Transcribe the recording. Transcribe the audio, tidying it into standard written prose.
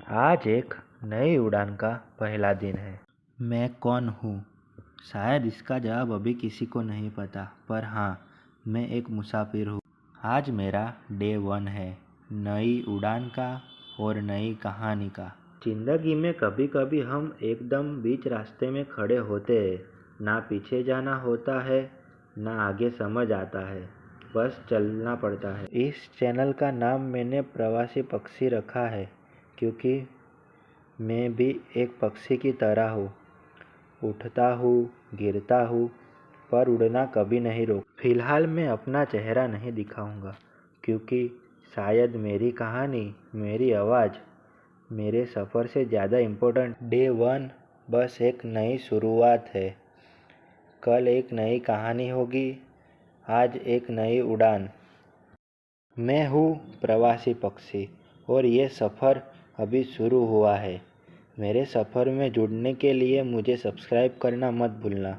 आज एक नई उड़ान का पहला दिन है। मैं कौन हूँ? शायद इसका जवाब अभी किसी को नहीं पता, पर हाँ, मैं एक मुसाफिर हूँ। आज मेरा डे 1 है, नई उड़ान का और नई कहानी का। जिंदगी में कभी कभी हम एकदम बीच रास्ते में खड़े होते हैं। ना पीछे जाना होता है, ना आगे समझ आता है, बस चलना पड़ता है। इस चैनल का नाम मैंने प्रवासी पक्षी रखा है, क्योंकि मैं भी एक पक्षी की तरह हूँ। उठता हूँ, गिरता हूँ, पर उड़ना कभी नहीं रोक। फिलहाल मैं अपना चेहरा नहीं दिखाऊंगा, क्योंकि शायद मेरी कहानी, मेरी आवाज़ मेरे सफ़र से ज़्यादा इम्पोर्टेंट। डे 1 बस एक नई शुरुआत है। कल एक नई कहानी होगी, आज एक नई उड़ान। मैं हूँ प्रवासी पक्षी, और ये सफ़र अभी शुरू हुआ है। मेरे सफ़र में जुड़ने के लिए मुझे सब्सक्राइब करना मत भूलना।